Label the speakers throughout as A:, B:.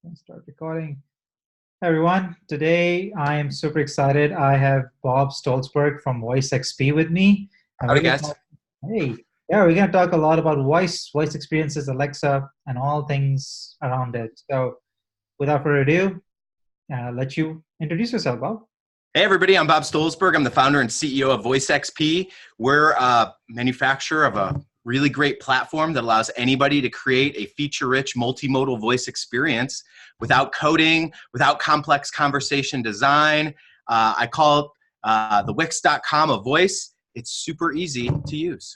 A: Let's start recording. Hey everyone, today I am super excited. I have Bob Stolzberg from VoiceXP with me. And
B: Howdy,
A: we're going to
B: guys.
A: talk, hey, yeah, we're going to talk a lot about voice experiences, Alexa, and all things around it. So without further ado, I'll let you introduce yourself, Bob.
B: Hey, everybody. I'm Bob Stolzberg. I'm the founder and CEO of VoiceXP. We're a manufacturer of a really great platform that allows anybody to create a feature-rich, multimodal voice experience without coding, without complex conversation design. I call it the Wix.com of voice. It's super easy to use.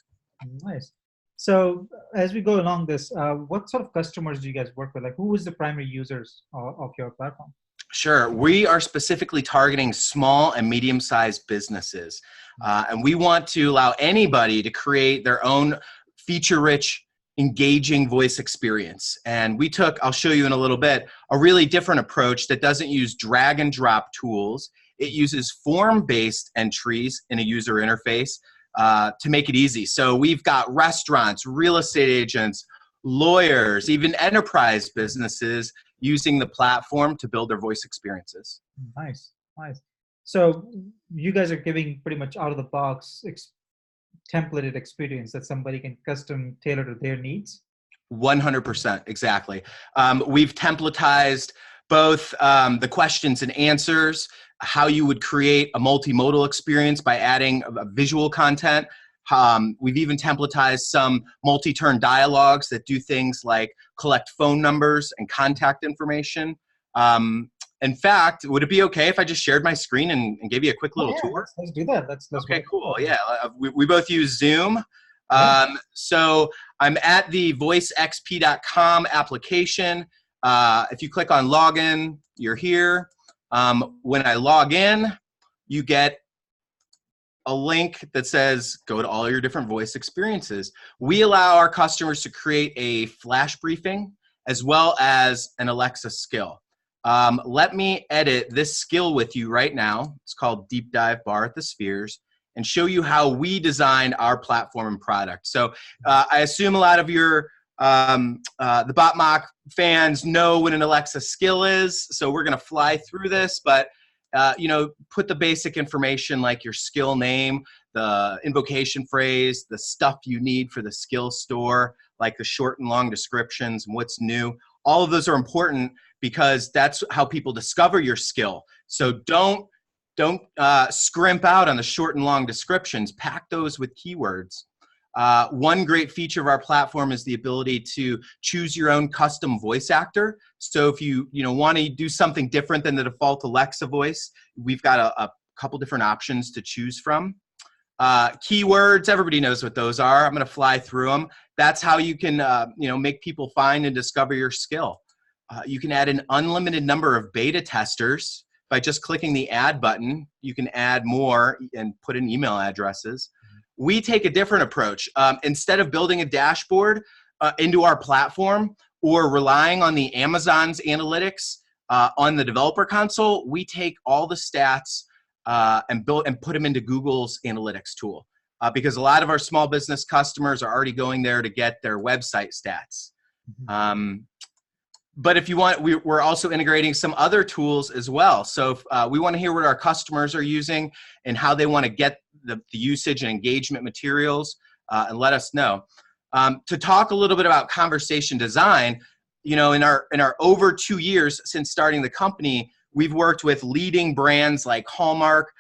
A: Nice. So as we go along this, what sort of customers do you guys work with? Like, who is the primary users of your platform?
B: Sure. We are specifically targeting small and medium-sized businesses. And we want to allow anybody to create their own feature-rich, engaging voice experience. And we took, I'll show you in a little bit, a really different approach that doesn't use drag and drop tools. It uses form-based entries in a user interface to make it easy. So we've got restaurants, real estate agents, lawyers, even enterprise businesses using the platform to build their voice experiences.
A: Nice, nice. So you guys are giving pretty much out of the box templated experience that somebody can custom tailor to their needs?
B: 100%, exactly. We've templatized both the questions and answers, how you would create a multimodal experience by adding visual content. We've even templatized some multi-turn dialogues that do things like collect phone numbers and contact information. In fact, would it be okay if I just shared my screen and gave you a quick little tour?
A: Let's do that. Let's
B: okay, cool. Yeah, we both use Zoom. So I'm at the voicexp.com application. If you click on login, you're here. When I log in, you get a link that says go to all your different voice experiences. We allow our customers to create a flash briefing as well as an Alexa skill. Let me edit this skill with you right now. It's called Deep Dive Bar at the Spheres, and show you how we designed our platform and product. So I assume a lot of your the Botmock fans know what an Alexa skill is. So we're going to fly through this, but you know, put the basic information like your skill name, the invocation phrase, the stuff you need for the skill store, like the short and long descriptions and what's new. All of those are important because that's how people discover your skill. So don't scrimp out on the short and long descriptions. Pack those with keywords. One great feature of our platform is the ability to choose your own custom voice actor. So if you want to do something different than the default Alexa voice, we've got a couple different options to choose from. Keywords, everybody knows what those are. I'm going to fly through them. That's how you can make people find and discover your skill. You can add an unlimited number of beta testers by just clicking the add button. You can add more and put in email addresses. We take a different approach. Instead of building a dashboard into our platform or relying on the Amazon's analytics on the developer console, we take all the stats and put them into Google's analytics tool. Because a lot of our small business customers are already going there to get their website stats. But if you want, we're also integrating some other tools as well. So if, we want to hear what our customers are using and how they want to get the usage and engagement materials, and let us know. To talk a little bit about conversation design, in our over 2 years since starting the company, we've worked with leading brands like Hallmark,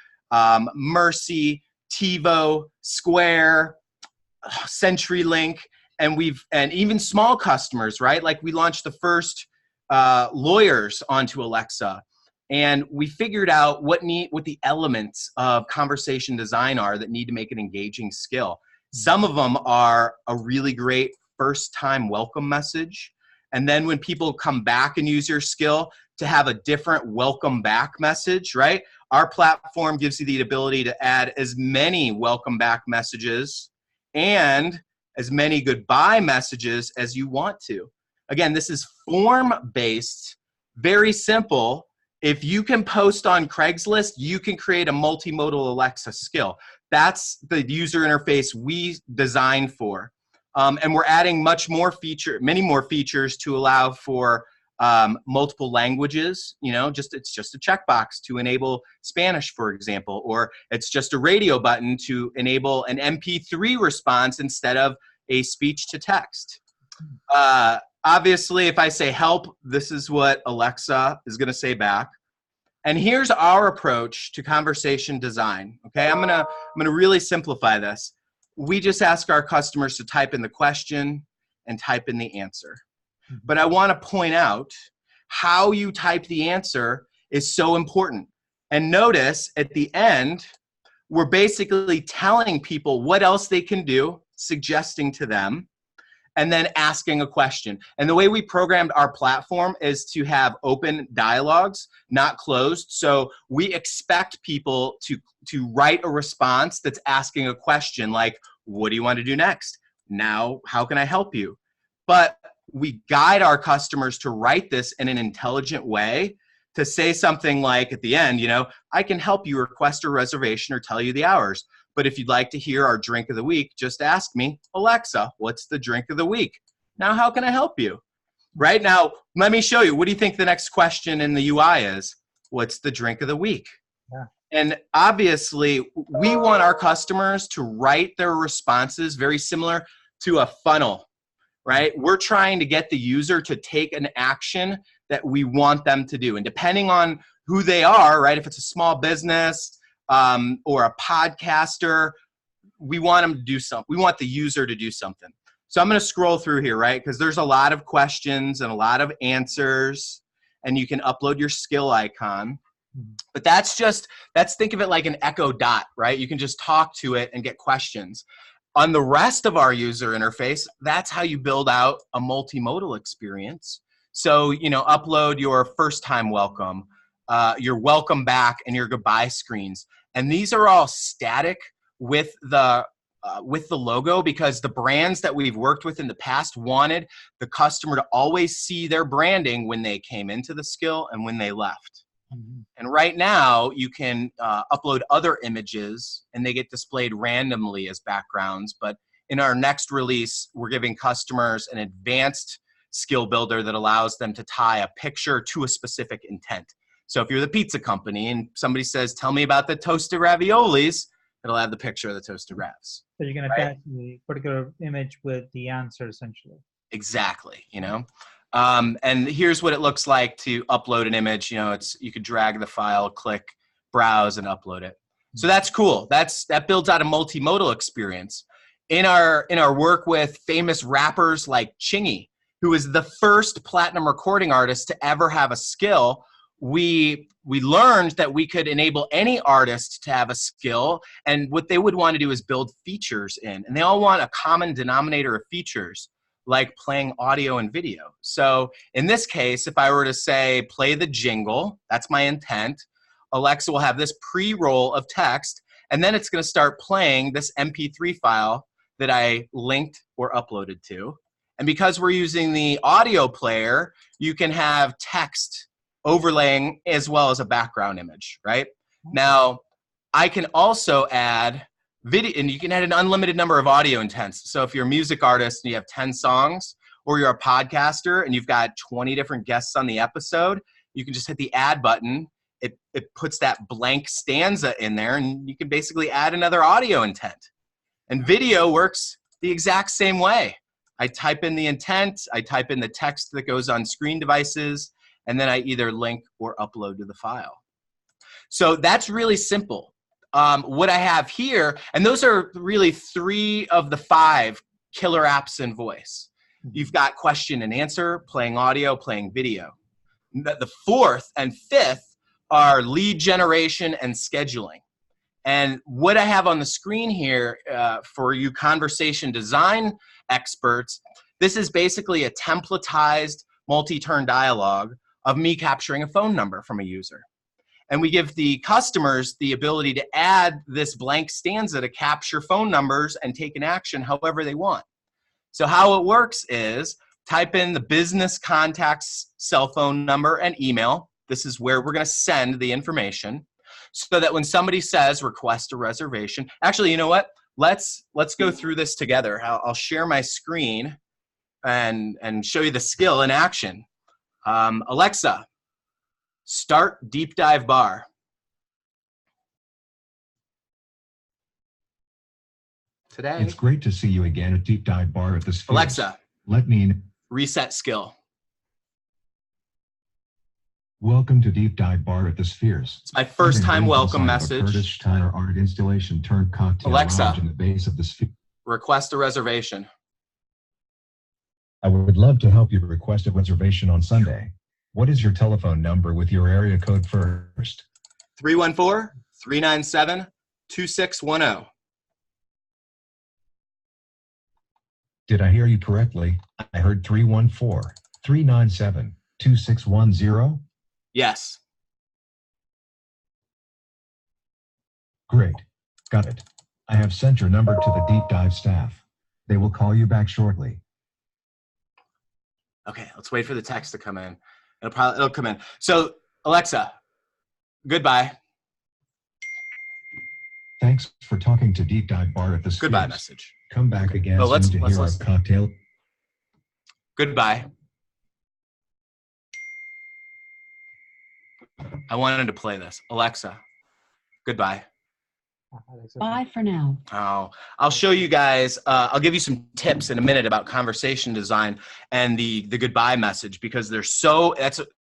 B: Mercy, TiVo, Square, CenturyLink, and even small customers, right? Like we launched the first lawyers onto Alexa, and we figured out what the elements of conversation design are that need to make an engaging skill. Some of them are a really great first-time welcome message, and then when people come back and use your skill, to have a different welcome back message, right? Our platform gives you the ability to add as many welcome back messages and as many goodbye messages as you want to. Again, this is form-based, very simple. If you can post on Craigslist, you can create a multimodal Alexa skill. That's the user interface we designed for. And we're adding many more features to allow for multiple languages, it's just a checkbox to enable Spanish, for example, or it's just a radio button to enable an MP3 response instead of a speech to text. Obviously, if I say help, this is what Alexa is going to say back. And here's our approach to conversation design. Okay, I'm gonna really simplify this. We just ask our customers to type in the question and type in the answer. But I want to point out how you type the answer is so important. And notice at the end, we're basically telling people what else they can do, suggesting to them, and then asking a question. And the way we programmed our platform is to have open dialogues, not closed. So we expect people to write a response that's asking a question like, what do you want to do next? Now, how can I help you? But we guide our customers to write this in an intelligent way, to say something like at the end, I can help you request a reservation or tell you the hours. But if you'd like to hear our drink of the week, just ask me, Alexa, what's the drink of the week? Now, how can I help you? Right now, let me show you. What do you think the next question in the UI is? What's the drink of the week?
A: Yeah.
B: And obviously, we want our customers to write their responses very similar to a funnel, right? We're trying to get the user to take an action that we want them to do. And depending on who they are, right? If it's a small business, or a podcaster, we want them to do something. We want the user to do something. So I'm going to scroll through here, right? Because there's a lot of questions and a lot of answers, and you can upload your skill icon. But think of it like an Echo Dot, right? You can just talk to it and get questions. On the rest of our user interface, that's how you build out a multimodal experience. So, upload your first time welcome, your welcome back, and your goodbye screens. And these are all static with the logo, because the brands that we've worked with in the past wanted the customer to always see their branding when they came into the skill and when they left. And right now, you can upload other images, and they get displayed randomly as backgrounds. But in our next release, we're giving customers an advanced skill builder that allows them to tie a picture to a specific intent. So if you're the pizza company and somebody says, tell me about the toasted raviolis, it'll have the picture of the toasted ravs.
A: So you can attach the particular image with the answer, essentially.
B: Exactly, and here's what it looks like to upload an image. You could drag the file, click, browse, and upload it. So that's cool. That builds out a multimodal experience. In our work with famous rappers like Chingy, who is the first platinum recording artist to ever have a skill, we learned that we could enable any artist to have a skill, and what they would want to do is build features in. And they all want a common denominator of features, like playing audio and video. So in this case, if I were to say, play the jingle, that's my intent, Alexa will have this pre-roll of text, and then it's going to start playing this MP3 file that I linked or uploaded to. And because we're using the audio player, you can have text overlaying as well as a background image, right? Now, I can also add video, and you can add an unlimited number of audio intents. So if you're a music artist and you have 10 songs, or you're a podcaster and you've got 20 different guests on the episode, you can just hit the add button. It puts that blank stanza in there, and you can basically add another audio intent. And video works the exact same way. I type in the intent, I type in the text that goes on screen devices, and then I either link or upload to the file. So that's really simple. What I have here, and those are really 3 of the 5 killer apps in voice. You've got question and answer, playing audio, playing video. The 4th and 5th are lead generation and scheduling. And what I have on the screen here for you conversation design experts, this is basically a templatized multi-turn dialogue of me capturing a phone number from a user. And we give the customers the ability to add this blank stanza to capture phone numbers and take an action however they want. So how it works is type in the business contact's cell phone number and email. This is where we're going to send the information, so that when somebody says request a reservation, actually, you know what? Let's go through this together. I'll share my screen and show you the skill in action. Alexa, start deep dive bar. Today.
C: It's great to see you again at Deep Dive Bar at the Spheres.
B: Alexa,
C: let me
B: reset skill.
C: Welcome to Deep Dive Bar at the Spheres.
B: It's my first time welcome message.
C: Curtis Steiner art installation turned cocktail
B: Alexa,
C: lounge in the base of the Sphere.
B: Request a reservation.
C: I would love to help you request a reservation on Sunday. What is your telephone number with your area code first?
B: 314-397-2610.
C: Did I hear you correctly? I heard 314-397-2610.
B: Yes.
C: Great. Got it. I have sent your number to the Deep Dive staff. They will call you back shortly.
B: Okay, let's wait for the text to come in. It'll come in. So, Alexa, goodbye.
C: Thanks for talking to Deep Dive Bar at the Spheres.
B: Goodbye message.
C: Come back again
B: Oh, let's
C: soon to hear our
B: listen.
C: cocktail.
B: Goodbye. I wanted to play this. Alexa, goodbye.
D: Bye for now.
B: Oh, I'll show you guys. I'll give you some tips in a minute about conversation design and the goodbye message, because that's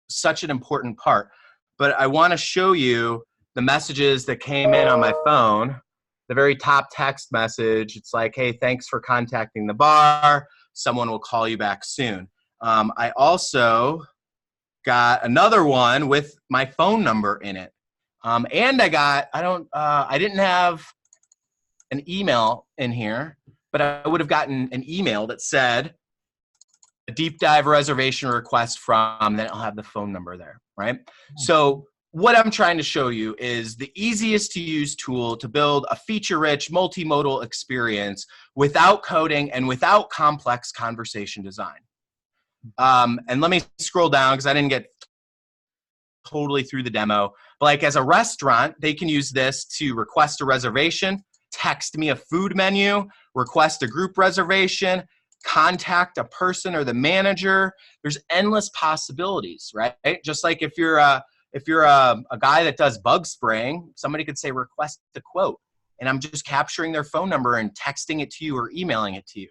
B: such an important part. But I want to show you the messages that came in on my phone. The very top text message, it's like, hey, thanks for contacting the bar. Someone will call you back soon. I also got another one with my phone number in it. And I didn't have an email in here, but I would have gotten an email that said a deep dive reservation request from, then I'll have the phone number there, right? So what I'm trying to show you is the easiest to use tool to build a feature-rich, multimodal experience without coding and without complex conversation design. And let me scroll down because I didn't get totally through the demo. But like as a restaurant, they can use this to request a reservation, text me a food menu, request a group reservation, contact a person or the manager. There's endless possibilities, right? Just like if you're a guy that does bug spraying, somebody could say request a quote, and I'm just capturing their phone number and texting it to you or emailing it to you.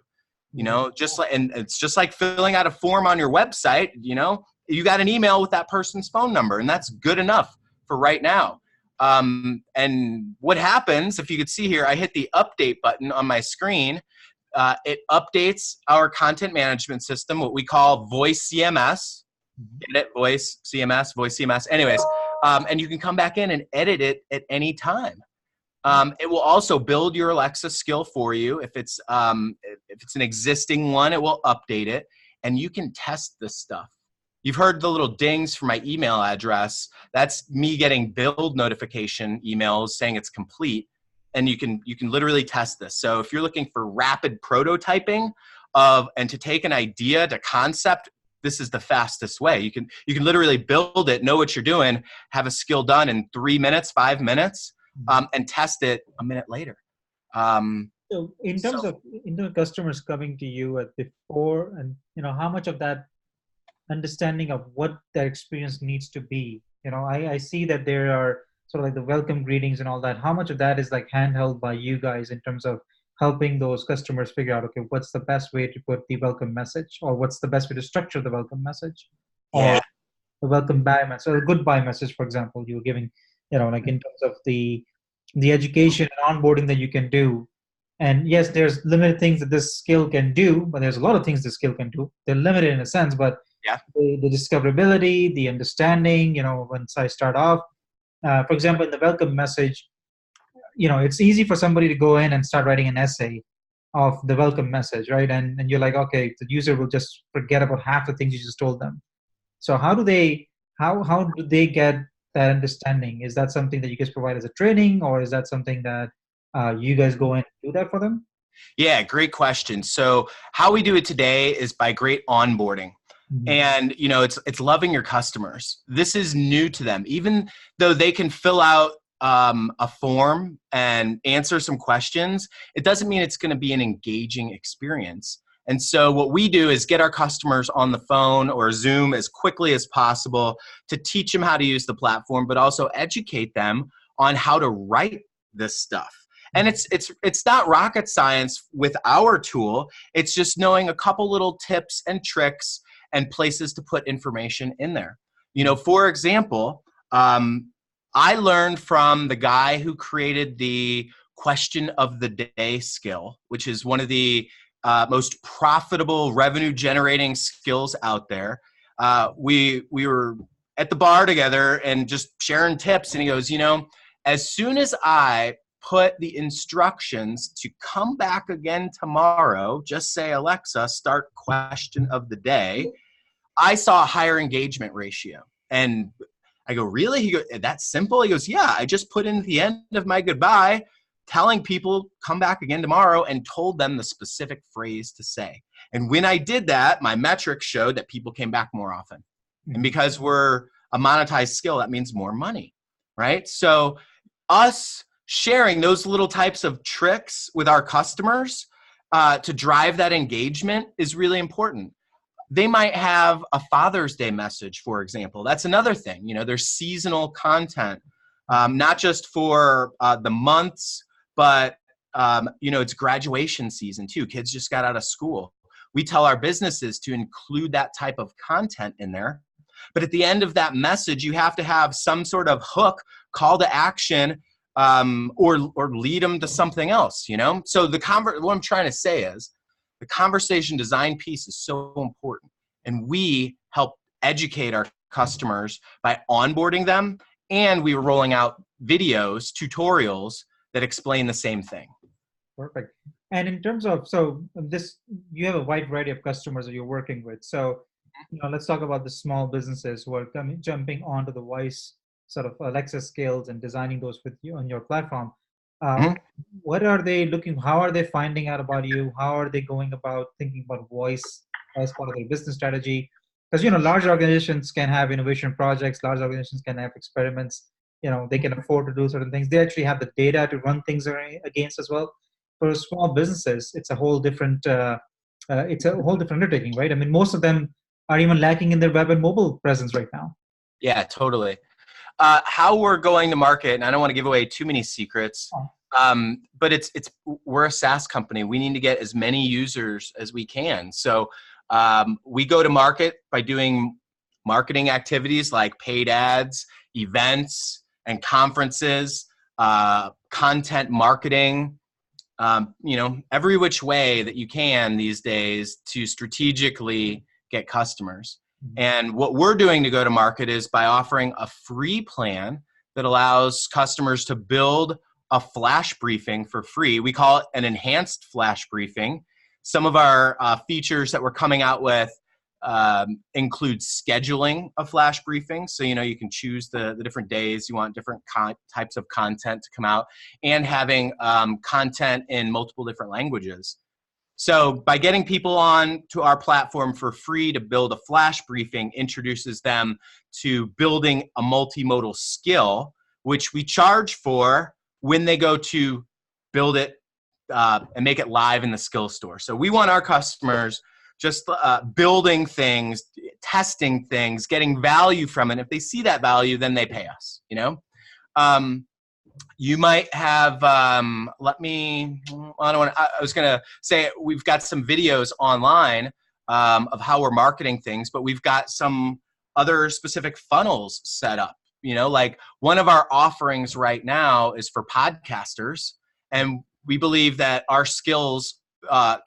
B: You know, and it's just like filling out a form on your website. You know, you got an email with that person's phone number, and that's good enough for right now. And what happens, if you could see here, I hit the update button on my screen. It updates our content management system, what we call Voice CMS. Get it? Voice CMS. Anyways, and you can come back in and edit it at any time. It will also build your Alexa skill for you. If it's an existing one, it will update it, and you can test this stuff. You've heard the little dings for my email address. That's me getting build notification emails saying it's complete, and you can literally test this. So if you're looking for rapid prototyping and to take an idea to concept, this is the fastest way. You can literally build it, know what you're doing, have a skill done in 3 minutes, 5 minutes, and test it a minute later.
A: So in terms of customers coming to you at before, and how much of that understanding of what their experience needs to be, I see that there are sort of like the welcome greetings and all that. How much of that is like handheld by you guys in terms of helping those customers figure out, okay, what's the best way to put the welcome message, or what's the best way to structure the welcome message, or the welcome bye message, or a goodbye message, for example, you were giving, like in terms of the education and onboarding that you can do. And yes, there's limited things that this skill can do, but there's a lot of things this skill can do. They're limited in a sense, but the discoverability, the understanding, once I start off, for example, in the welcome message, it's easy for somebody to go in and start writing an essay of the welcome message, right? And you're like, okay, the user will just forget about half the things you just told them. So how do they get that understanding? Is that something that you guys provide as a training, or is that something that you guys go in and do that for them?
B: Yeah, great question. So how we do it today is by great onboarding. Mm-hmm. And, it's loving your customers. This is new to them. Even though they can fill out a form and answer some questions, it doesn't mean it's going to be an engaging experience. And so what we do is get our customers on the phone or Zoom as quickly as possible to teach them how to use the platform, but also educate them on how to write this stuff. And it's not rocket science with our tool. It's just knowing a couple little tips and tricks and places to put information in there. You know, for example, I learned from the guy who created the question of the day skill, which is one of the most profitable revenue generating skills out there. We were at the bar together and just sharing tips, and he goes, you know, as soon as I put the instructions to come back again tomorrow, just say, Alexa, start question of the day, I saw a higher engagement ratio. And I go, really? He goes, that's simple? He goes, yeah, I just put in at the end of my goodbye, telling people come back again tomorrow, and told them the specific phrase to say. And when I did that, my metrics showed that people came back more often. And because we're a monetized skill, that means more money, right? So us sharing those little types of tricks with our customers to drive that engagement is really important. They might have a Father's Day message, for example. That's another thing. You know, there's seasonal content, not just for the months, but you know, it's graduation season too. Kids just got out of school. We tell our businesses to include that type of content in there. But at the end of that message, you have to have some sort of hook, call to action, or lead them to something else, you know? So what I'm trying to say is the conversation design piece is so important. And we help educate our customers by onboarding them. And we were rolling out videos, tutorials that explain the same thing.
A: Perfect. And in terms of, so this, you have a wide variety of customers that you're working with. So, you know, let's talk about the small businesses who are jumping onto the voice sort of Alexa skills and designing those with you on your platform. What are they looking, how are they finding out about you? How are they going about thinking about voice as part of their business strategy? Because, you know, large organizations can have innovation projects, large organizations can have experiments, you know, they can afford to do certain things. They actually have the data to run things against as well. For small businesses, it's a whole different, undertaking, right? I mean, most of them are even lacking in their web and mobile presence right now.
B: Yeah, totally. How we're going to market, and I don't want to give away too many secrets, but we're a SaaS company. We need to get as many users as we can. So we go to market by doing marketing activities like paid ads, events, and conferences, content marketing, you know, every which way that you can these days to strategically get customers. And what we're doing to go to market is by offering a free plan that allows customers to build a flash briefing for free. We call it an enhanced flash briefing. Some of our features that we're coming out with include scheduling a flash briefing. So, you know, you can choose the different days you want different types of content to come out, and having content in multiple different languages. So by getting people on to our platform for free to build a flash briefing introduces them to building a multimodal skill, which we charge for when they go to build it and make it live in the skill store. So we want our customers just building things, testing things, getting value from it. If they see that value, then they pay us, you know? You might have, I was going to say we've got some videos online of how we're marketing things, but we've got some other specific funnels set up. You know, like one of our offerings right now is for podcasters, and we believe that our skills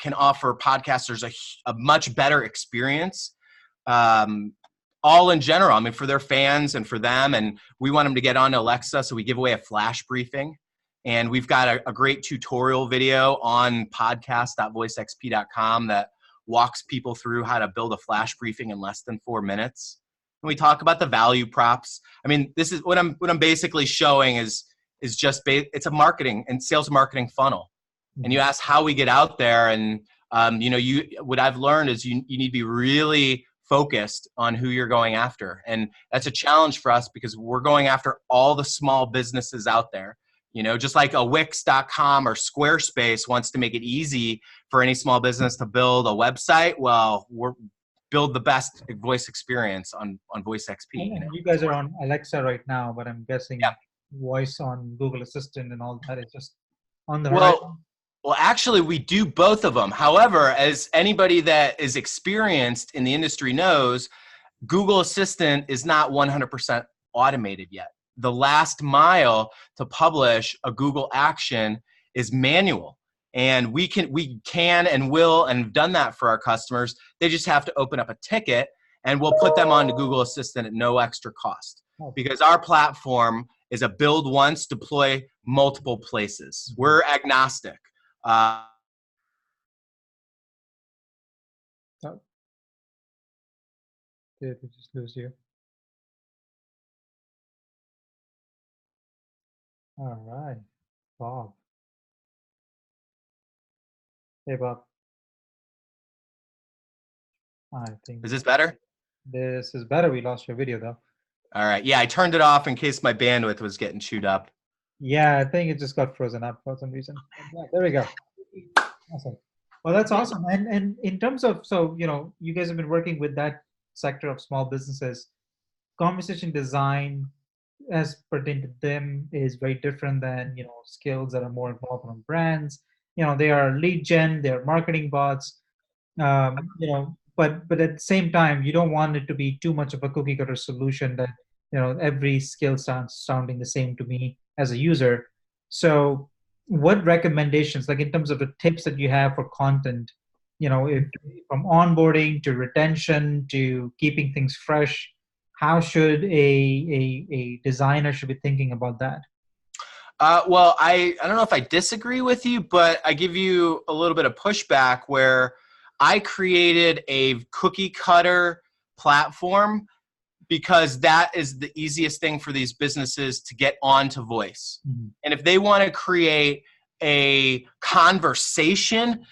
B: can offer podcasters a much better experience. All in general, I mean, for their fans and for them, and we want them to get onto Alexa, so we give away a flash briefing. And we've got a great tutorial video on podcast.voicexp.com that walks people through how to build a flash briefing in less than 4 minutes. And we talk about the value props. I mean, this is what I'm basically showing is just it's a marketing and sales marketing funnel. And you ask how we get out there, and you know, what I've learned is you need to be really focused on who you're going after. And that's a challenge for us because we're going after all the small businesses out there. You know, just like a Wix.com or Squarespace wants to make it easy for any small business to build a website, well, build the best voice experience on VoiceXP.
A: You guys are on Alexa right now, but I'm guessing
B: Yeah.
A: voice on Google Assistant and all that is just on the horizon.
B: Well, actually, we do both of them. However, as anybody that is experienced in the industry knows, Google Assistant is not 100% automated yet. The last mile to publish a Google action is manual. And we can and will and have done that for our customers. They just have to open up a ticket and we'll put them on to Google Assistant at no extra cost. Because our platform is a build once, deploy multiple places. We're agnostic.
A: Did we just lose you? All right, Bob. Hey, Bob. I think.
B: Is this better?
A: This is better. We lost your video though.
B: All right. Yeah, I turned it off in case my bandwidth was getting chewed up.
A: Yeah, I think it just got frozen up for some reason. Yeah, there we go. Awesome. Well, that's awesome. And in terms of, so, you guys have been working with that sector of small businesses. Conversation design as pertained to them is very different than, skills that are more involved on brands. They are lead gen, they're marketing bots, but at the same time, you don't want it to be too much of a cookie cutter solution that, every skill sounds sounding the same to me as a user. So what recommendations, like in terms of the tips that you have for content, if from onboarding to retention to keeping things fresh, how should a designer should be thinking about that?
B: Well, I don't know if I disagree with you, but I give you a little bit of pushback where I created a cookie cutter platform because that is the easiest thing for these businesses to get onto voice. Mm-hmm. And if they want to create a conversation,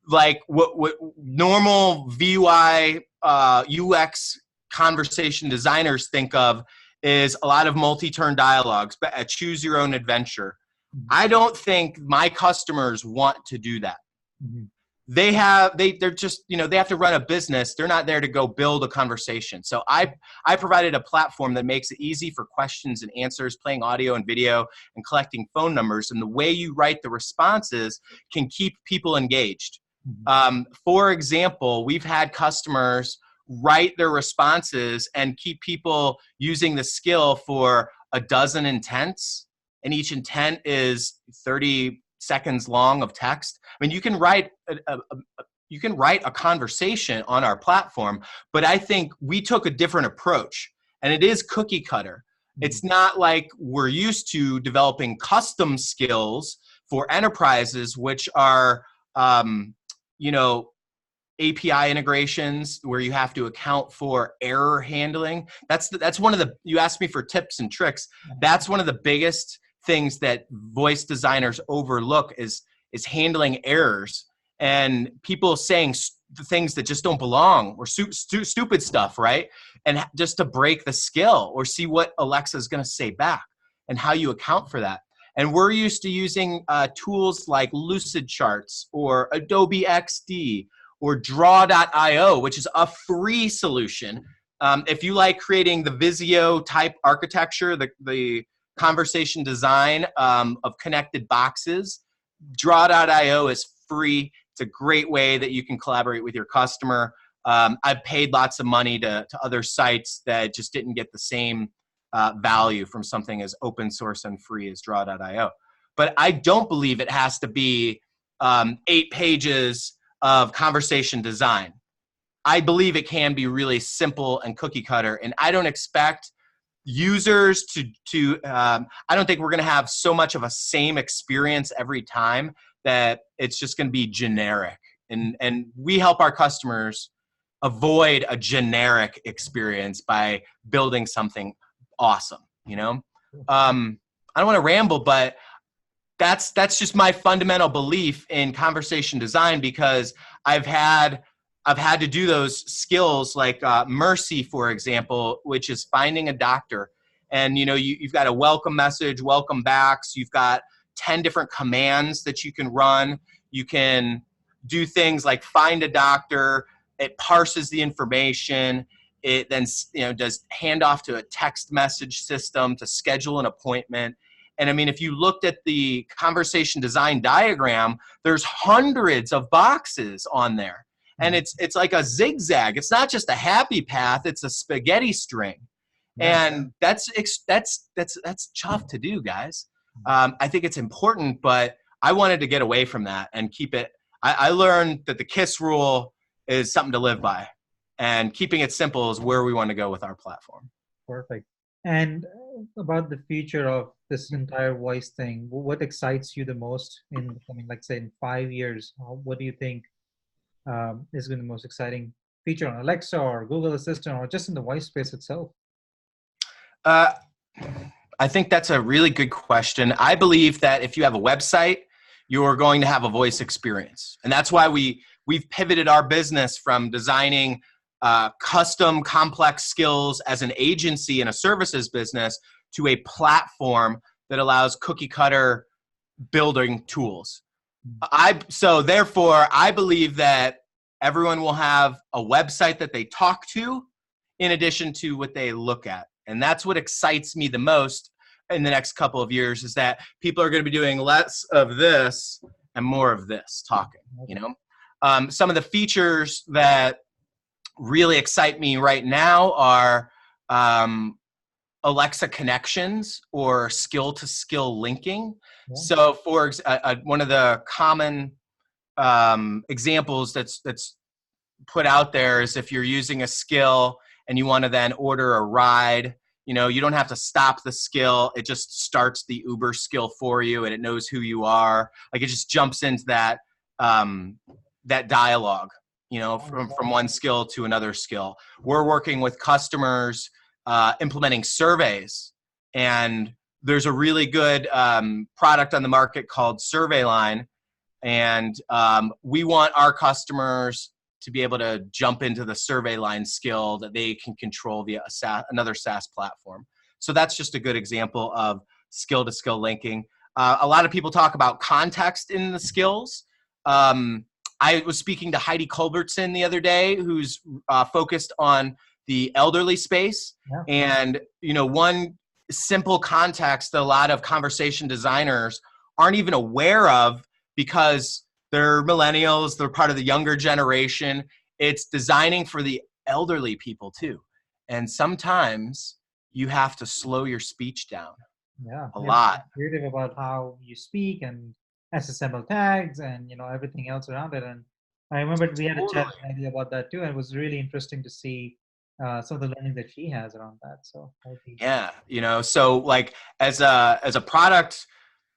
B: like what normal VUI, UX conversation designers think of is a lot of multi-turn dialogues, but a choose your own adventure. Mm-hmm. I don't think my customers want to do that. Mm-hmm. They're just, they have to run a business. They're not there to go build a conversation. So I provided a platform that makes it easy for questions and answers, playing audio and video and collecting phone numbers. And the way you write the responses can keep people engaged. Mm-hmm. For example, we've had customers write their responses and keep people using the skill for a dozen intents. And each intent is 30 seconds long of text. I mean, you can write a conversation on our platform, but I think we took a different approach, and it is cookie cutter. Mm-hmm. It's not like we're used to developing custom skills for enterprises, which are, API integrations where you have to account for error handling. That's one of the, you asked me for tips and tricks. That's one of the biggest things that voice designers overlook is handling errors and people saying things that just don't belong or stupid stuff, right? And just to break the skill or see what Alexa is going to say back and how you account for that. And we're used to using tools like Lucid Charts or Adobe XD or Draw.io, which is a free solution. If you like creating the Visio type architecture, the conversation design of connected boxes, Draw.io is free. It's a great way that you can collaborate with your customer. I've paid lots of money to other sites that just didn't get the same value from something as open source and free as Draw.io. But I don't believe it has to be 8 pages of conversation design. I believe it can be really simple and cookie cutter, and I don't expect users to I don't think we're going to have so much of a same experience every time that it's just going to be generic. And we help our customers avoid a generic experience by building something awesome, I don't want to ramble, but that's just my fundamental belief in conversation design, because I've had to do those skills like Mercy, for example, which is finding a doctor. And, you've got a welcome message, welcome backs. You've got 10 different commands that you can run. You can do things like find a doctor. It parses the information. It then, does handoff to a text message system to schedule an appointment. And I mean, if you looked at the conversation design diagram, there's hundreds of boxes on there. And it's like a zigzag. It's not just a happy path, it's a spaghetti string. And that's tough to do, guys. I think it's important, but I wanted to get away from that and keep it. I learned that the KISS rule is something to live by, and keeping it simple is where we want to go with our platform.
A: Perfect. And about the future of this entire voice thing, what excites you the most in coming, like say in 5 years? What do you think is going to be the most exciting feature on Alexa or Google Assistant or just in the voice space itself?
B: I think that's a really good question. I believe that if you have a website, you're going to have a voice experience. And that's why we've pivoted our business from designing custom complex skills as an agency and a services business to a platform that allows cookie cutter building tools. So therefore, I believe that everyone will have a website that they talk to in addition to what they look at. And that's what excites me the most in the next couple of years, is that people are going to be doing less of this and more of this talking, Some of the features that really excite me right now are Alexa connections or skill-to-skill linking. Yeah. So for one of the common examples that's put out there is if you're using a skill and you want to then order a ride, you don't have to stop the skill. It just starts the Uber skill for you, and it knows who you are. Like, it just jumps into that dialogue, from one skill to another skill. We're working with customers implementing surveys, and there's a really good product on the market called SurveyLine, and we want our customers to be able to jump into the SurveyLine skill that they can control via another SaaS platform. So that's just a good example of skill-to-skill linking. A lot of people talk about context in the skills. I was speaking to Heidi Culbertson the other day, who's focused on the elderly space. Yeah. And, one simple context that a lot of conversation designers aren't even aware of because they're millennials, they're part of the younger generation. It's designing for the elderly people too. And sometimes you have to slow your speech down.
A: Yeah.
B: A lot.
A: Creative about how you speak and SSML tags and, everything else around it. And I remember we had a chat idea about that too. And it was really interesting to see some of the learning that she has around that. So
B: yeah, so like as a product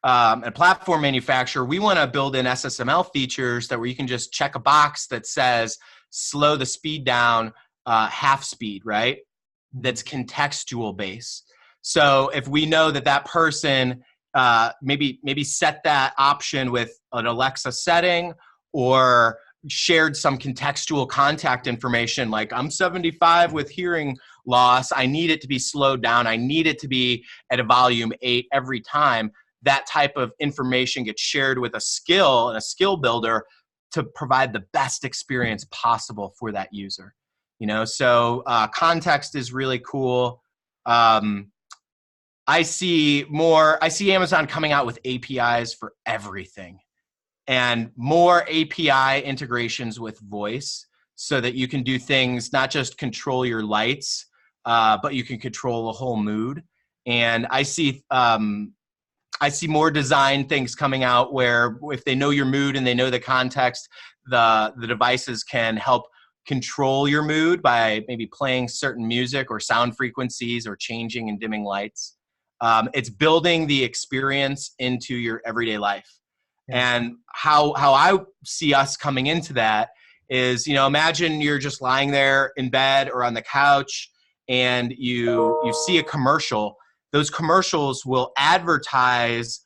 B: and platform manufacturer, we want to build in SSML features that where you can just check a box that says slow the speed down half speed, right? That's contextual based. So if we know that person maybe set that option with an Alexa setting or shared some contextual contact information, like I'm 75 with hearing loss, I need it to be slowed down, I need it to be at a volume 8 every time, that type of information gets shared with a skill and a skill builder to provide the best experience possible for that user. So context is really cool. I see Amazon coming out with APIs for everything and more API integrations with voice so that you can do things, not just control your lights, but you can control the whole mood. And I see more design things coming out where if they know your mood and they know the context, the devices can help control your mood by maybe playing certain music or sound frequencies or changing and dimming lights. It's building the experience into your everyday life. Yeah. And how I see us coming into that is, imagine you're just lying there in bed or on the couch and you see a commercial. Those commercials will advertise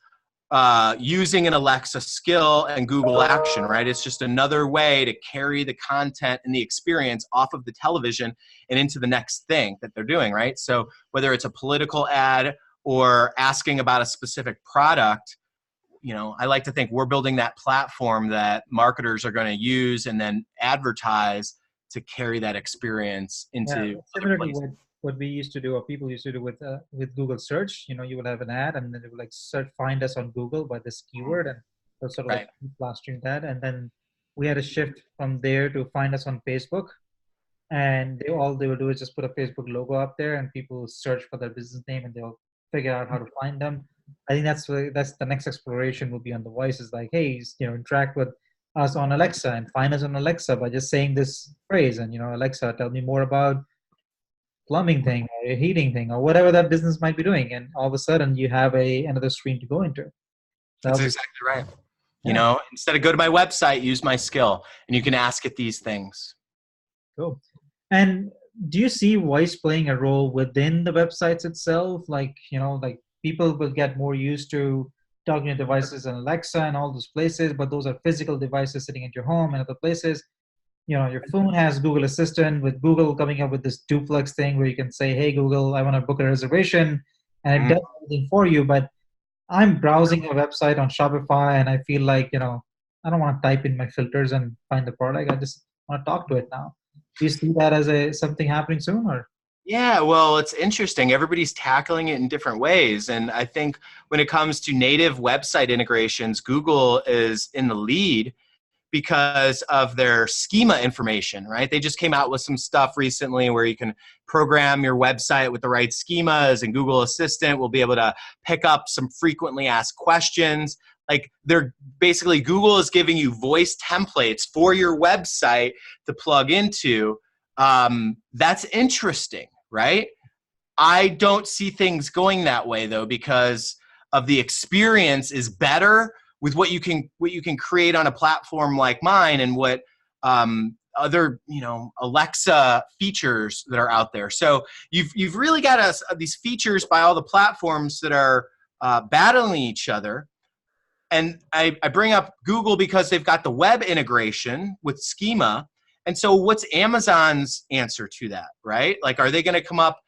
B: using an Alexa skill and Google Action, right? It's just another way to carry the content and the experience off of the television and into the next thing that they're doing, right? So whether it's a political ad or asking about a specific product, I like to think we're building that platform that marketers are going to use and then advertise to carry that experience into other
A: similar to
B: places.
A: what we used to do, or people used to do with Google search. You would have an ad, and then it would like find us on Google by this keyword, and they'll sort of like keep plastering that. And then we had a shift from there to find us on Facebook, and all they will do is just put a Facebook logo up there, and people search for their business name, and they'll figure out how to find them. I think that's the next exploration will be on the voice. Is like, hey, interact with us on Alexa and find us on Alexa by just saying this phrase, and Alexa, tell me more about plumbing thing or a heating thing or whatever that business might be doing, and all of a sudden you have another screen to go into.
B: That's exactly right. Instead of go to my website, use my skill, and you can ask it these things.
A: Cool. And do you see voice playing a role within the websites itself? Like people will get more used to talking to devices and Alexa and all those places, but those are physical devices sitting at your home and other places. Your phone has Google Assistant, with Google coming up with this duplex thing where you can say, hey, Google, I want to book a reservation, and it does everything for you. But I'm browsing a website on Shopify, and I feel like, I don't want to type in my filters and find the product. I just want to talk to it now. Do you see that as something happening soon, or?
B: Yeah, well, it's interesting. Everybody's tackling it in different ways. And I think when it comes to native website integrations, Google is in the lead because of their schema information, right? They just came out with some stuff recently where you can program your website with the right schemas, and Google Assistant will be able to pick up some frequently asked questions. Like, they're basically, Google is giving you voice templates for your website to plug into. That's interesting, right? I don't see things going that way though, because of the experience is better with what you can create on a platform like mine, and what other Alexa features that are out there. So you've really got these features by all the platforms that are battling each other. And I bring up Google because they've got the web integration with schema. And so what's Amazon's answer to that, right? Like, are they going to come up,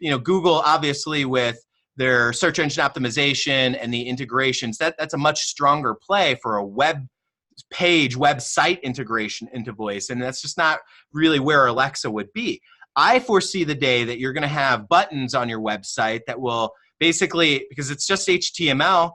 B: Google obviously with their search engine optimization and the integrations, that's a much stronger play for a web page, website integration into voice. And that's just not really where Alexa would be. I foresee the day that you're going to have buttons on your website that will basically, because it's just HTML,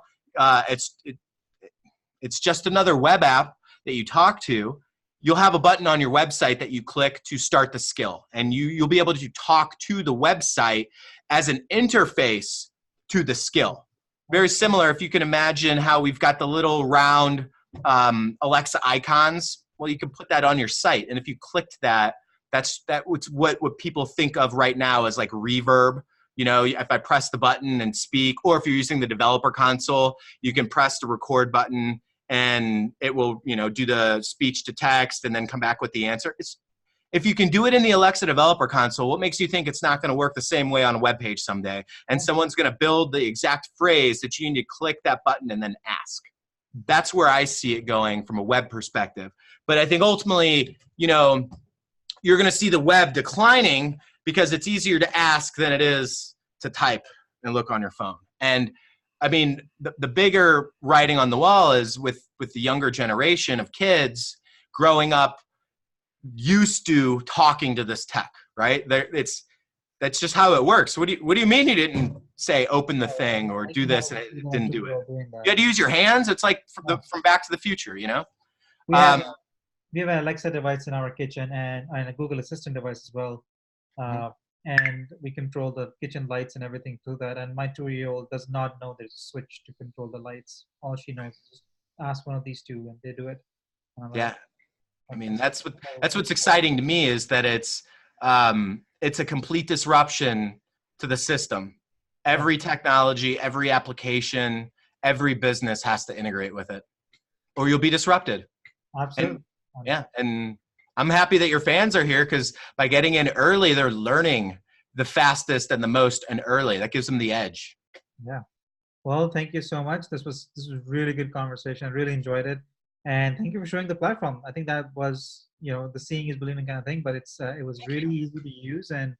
B: it's just another web app that you talk to. You'll have a button on your website that you click to start the skill, and you'll be able to talk to the website as an interface to the skill. Very similar, if you can imagine how we've got the little round Alexa icons. Well, you can put that on your site, and if you clicked that, that's what people think of right now as like reverb. If I press the button and speak, or if you're using the developer console, you can press the record button and it will, do the speech to text and then come back with the answer. If you can do it in the Alexa developer console, what makes you think it's not going to work the same way on a web page someday? And someone's going to build the exact phrase that you need to click that button and then ask. That's where I see it going from a web perspective. But I think ultimately, you're going to see the web declining because it's easier to ask than it is to type and look on your phone. And I mean, the bigger writing on the wall is with the younger generation of kids growing up used to talking to this tech, right? That's just how it works. What do you mean you didn't say open the thing or do this and it didn't do it? You had to use your hands. It's like from Back to the Future, We
A: have an Alexa device in our kitchen and a Google Assistant device as well. And we control the kitchen lights and everything through that. And my 2-year-old does not know there's a switch to control the lights. All she knows is just ask one of these two and they do it.
B: Yeah. I mean, that's what's exciting to me, is that it's a complete disruption to the system. Every technology, every application, every business has to integrate with it, or you'll be disrupted.
A: Absolutely.
B: And I'm happy that your fans are here, because by getting in early, they're learning the fastest and the most and early. That gives them the edge.
A: Yeah. Well, thank you so much. This was really good conversation. I really enjoyed it. And thank you for showing the platform. I think that was, the seeing is believing kind of thing, but it was really easy to use. And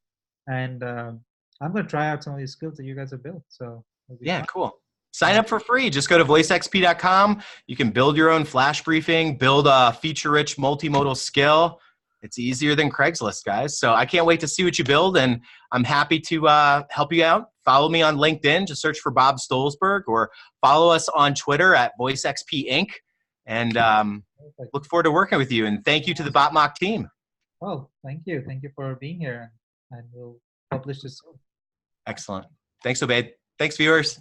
A: I'm going to try out some of these skills that you guys have built. So
B: yeah, cool. Sign up for free. Just go to voicexp.com. You can build your own flash briefing, build a feature-rich multimodal skill. It's easier than Craigslist, guys. So I can't wait to see what you build, and I'm happy to help you out. Follow me on LinkedIn. Just search for Bob Stolzberg, or follow us on Twitter at VoiceXP Inc. And look forward to working with you. And thank you to the Botmock team.
A: Well, thank you. Thank you for being here, and we'll publish this soon.
B: Excellent. Thanks, Obaid. Thanks, viewers.